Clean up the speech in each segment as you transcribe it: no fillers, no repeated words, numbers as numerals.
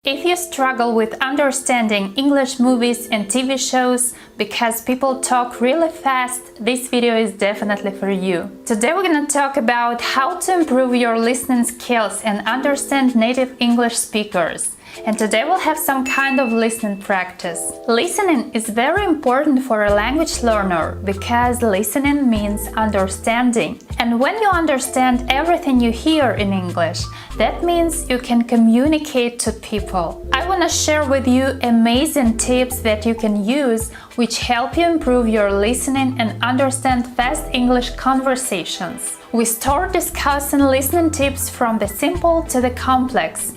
If you struggle with understanding English movies and TV shows because people talk really fast, this video is definitely for you. Today we're gonna talk about how to improve your listening skills and understand native English speakers. And today we'll have some kind of listening practice. Listening is very important for a language learner because listening means understanding. And when you understand everything you hear in English, that means you can communicate to people. I want to share with you amazing tips that you can use which help you improve your listening and understand fast English conversations. We start discussing listening tips from the simple to the complex.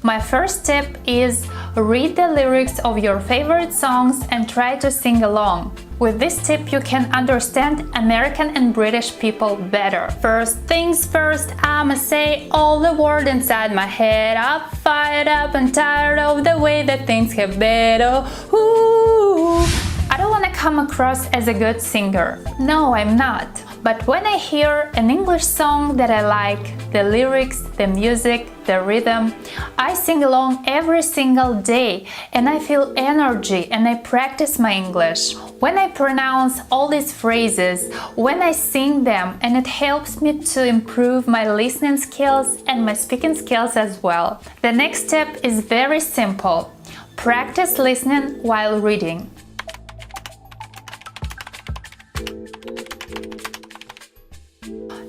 My first tip is read the lyrics of your favorite songs and try to sing along. With this tip, you can understand American and British people better. First things first, I'ma say all the words inside my head. I'm fired up and tired of the way that things get better. Ooh. I don't want to come across as a good singer. No, I'm not. But when I hear an English song that I like, the lyrics, the music, the rhythm, I sing along every single day and I feel energy and I practice my English. When I pronounce all these phrases, when I sing them, and it helps me to improve my listening skills and my speaking skills as well. The next step is very simple. Practice listening while reading.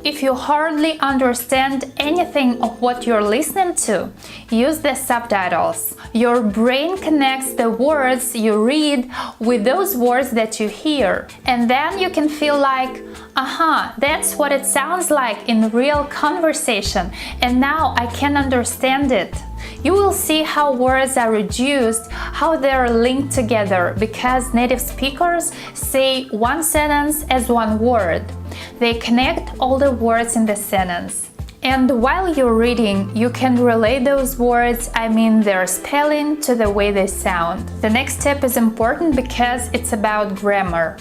If you hardly understand anything of what you're listening to, use the subtitles. Your brain connects the words you read with those words that you hear. And then you can feel like, aha, that's what it sounds like in real conversation, and now I can understand it. You will see how words are reduced, how they are linked together, because native speakers say one sentence as one word. They connect all the words in the sentence. And while you're reading, you can relate those words, I mean their spelling, to the way they sound. The next step is important because it's about grammar.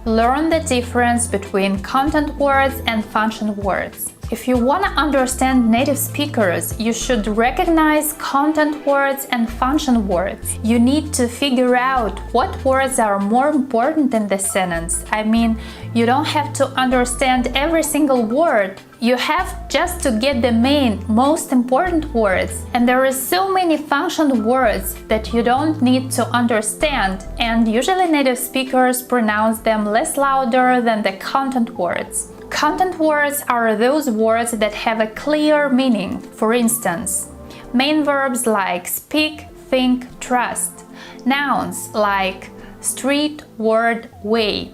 Learn the difference between content words and function words. If you want to understand native speakers, you should recognize content words and function words. You need to figure out what words are more important in the sentence. I mean, you don't have to understand every single word. You have just to get the main, most important words. And there are so many function words that you don't need to understand, and usually native speakers pronounce them less louder than the content words. Content words are those words that have a clear meaning. For instance, main verbs like speak, think, trust. Nouns like street, word, way.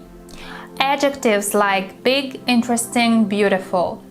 Adjectives like big, interesting, beautiful.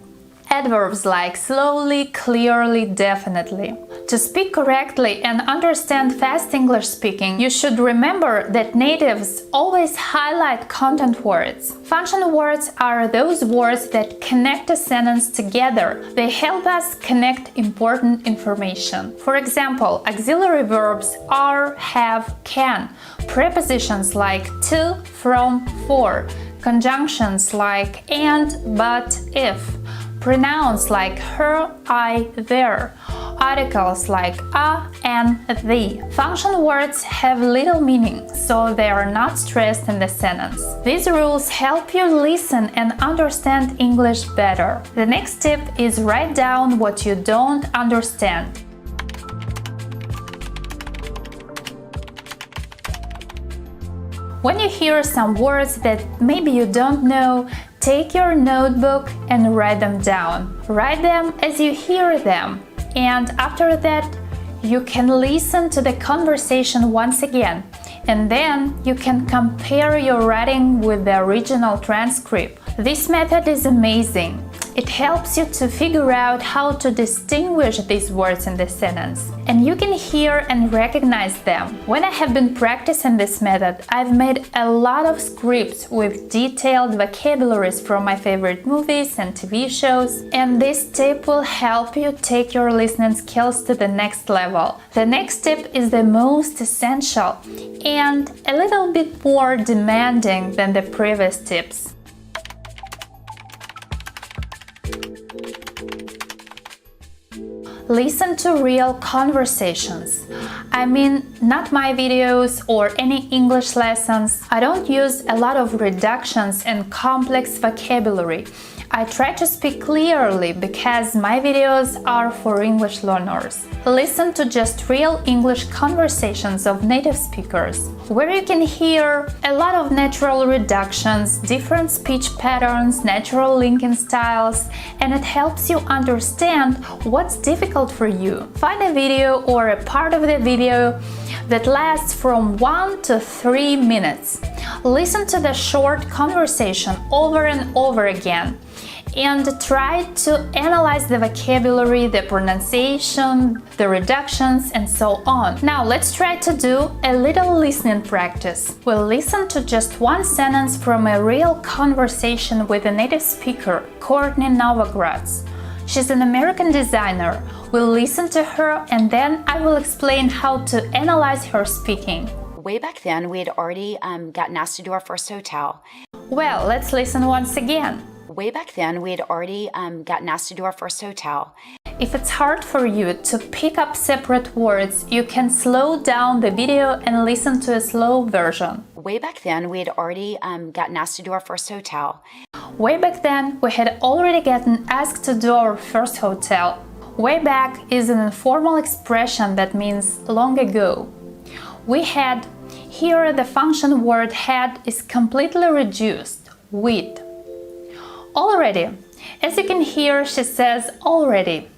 Adverbs like slowly, clearly, definitely. To speak correctly and understand fast English speaking, you should remember that natives always highlight content words. Function words are those words that connect a sentence together. They help us connect important information. For example, auxiliary verbs are, have, can. Prepositions like to, from, for. Conjunctions like and, but, if. Pronouns like her, I, their. Articles like a and the. Function words have little meaning, so they are not stressed in the sentence. These rules help you listen and understand English better. The next tip is write down what you don't understand. When you hear some words that maybe you don't know, take your notebook and write them down. Write them as you hear them. And after that, you can listen to the conversation once again. And then you can compare your writing with the original transcript. This method is amazing. It helps you to figure out how to distinguish these words in the sentence, and you can hear and recognize them. When I have been practicing this method, I've made a lot of scripts with detailed vocabularies from my favorite movies and TV shows, and this tip will help you take your listening skills to the next level. The next tip is the most essential and a little bit more demanding than the previous tips. Listen to real conversations. I mean, not my videos or any English lessons. I don't use a lot of reductions and complex vocabulary. I try to speak clearly because my videos are for English learners. Listen to just real English conversations of native speakers, where you can hear a lot of natural reductions, different speech patterns, natural linking styles, and it helps you understand what's difficult for you. Find a video or a part of the video that lasts from 1 to 3 minutes. Listen to the short conversation over and over again and try to analyze the vocabulary, the pronunciation, the reductions, and so on. Now let's try to do a little listening practice. We'll listen to just one sentence from a real conversation with a native speaker, Courtney Novogratz. She's an American designer. We'll listen to her and then I will explain how to analyze her speaking. Way back then, we had already gotten asked to do our first hotel. Well, let's listen once again. Way back then, we had already gotten asked to do our first hotel. If it's hard for you to pick up separate words, you can slow down the video and listen to a slow version. Way back then, we had already gotten asked to do our first hotel. Way back then, we had already gotten asked to do our first hotel. Way back is an informal expression that means long ago. We had. Here the function word had is completely reduced, with. Already. As you can hear, she says already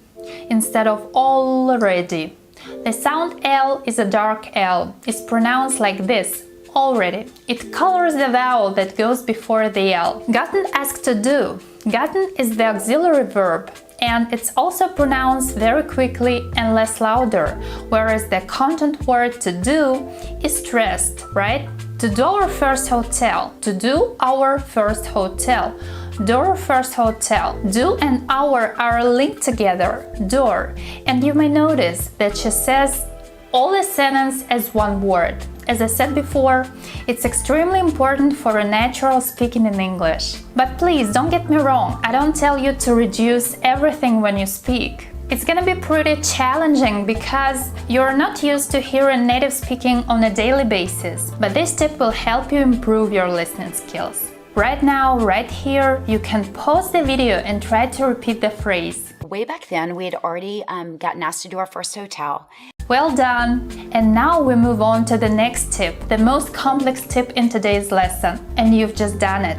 instead of already. The sound L is a dark L. It's pronounced like this, already. It colors the vowel that goes before the L. Gotten asked to do. Gotten is the auxiliary verb, and it's also pronounced very quickly and less louder, whereas the content word to do is stressed, right? To do our first hotel. To do our first hotel. Do our first hotel. Do and our are linked together. Door. And you may notice that she says all the sentence as one word. As I said before, it's extremely important for a natural speaking in English. But please don't get me wrong, I don't tell you to reduce everything when you speak. It's gonna be pretty challenging because you're not used to hearing native speaking on a daily basis, but this tip will help you improve your listening skills. Right now, right here, you can pause the video and try to repeat the phrase. Way back then, we had already gotten asked to do our first hotel. Well done! And now we move on to the next tip, the most complex tip in today's lesson, and you've just done it.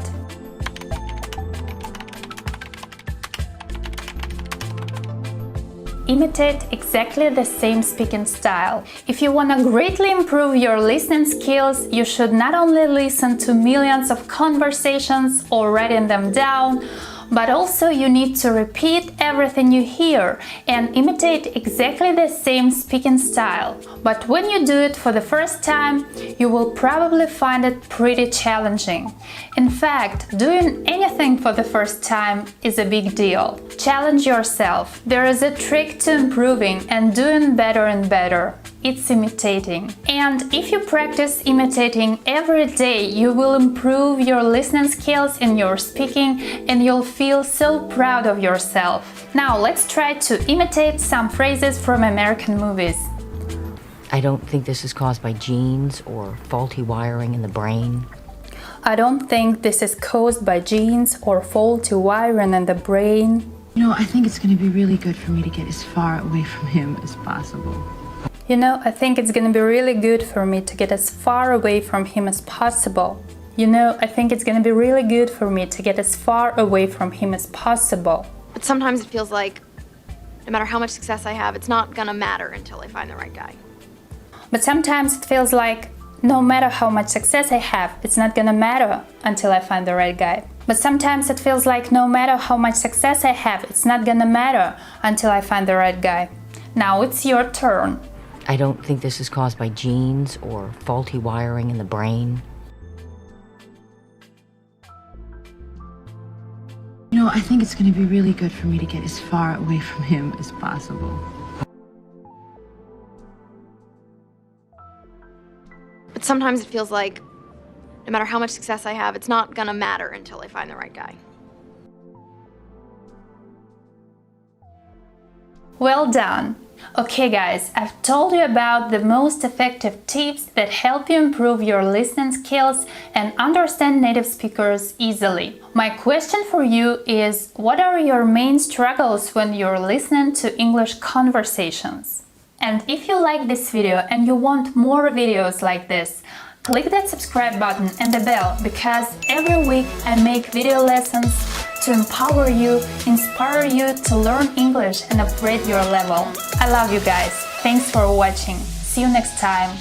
Imitate exactly the same speaking style. If you want to greatly improve your listening skills, you should not only listen to millions of conversations or writing them down, but also you need to repeat everything you hear and imitate exactly the same speaking style. But when you do it for the first time, you will probably find it pretty challenging. In fact, doing anything for the first time is a big deal. Challenge yourself. There is a trick to improving and doing better and better. It's imitating. And if you practice imitating every day, you will improve your listening skills and your speaking, and you'll feel so proud of yourself. Now let's try to imitate some phrases from American movies. I don't think this is caused by genes or faulty wiring in the brain. I don't think this is caused by genes or faulty wiring in the brain. You know, I think it's going to be really good for me to get as far away from him as possible. You know, I think it's gonna be really good for me to get as far away from him as possible. You know, I think it's gonna be really good for me to get as far away from him as possible. But sometimes it feels like no matter how much success I have, it's not gonna matter until I find the right guy. But sometimes it feels like no matter how much success I have, it's not gonna matter until I find the right guy. But sometimes it feels like no matter how much success I have, it's not gonna matter until I find the right guy. Now it's your turn. I don't think this is caused by genes or faulty wiring in the brain. You know, I think it's going to be really good for me to get as far away from him as possible. But sometimes it feels like no matter how much success I have, it's not gonna matter until I find the right guy. Well done! Okay guys, I've told you about the most effective tips that help you improve your listening skills and understand native speakers easily. My question for you is, what are your main struggles when you're listening to English conversations? And if you like this video and you want more videos like this, click that subscribe button and the bell, because every week I make video lessons to empower you, inspire you to learn English and upgrade your level. I love you guys. Thanks for watching. See you next time.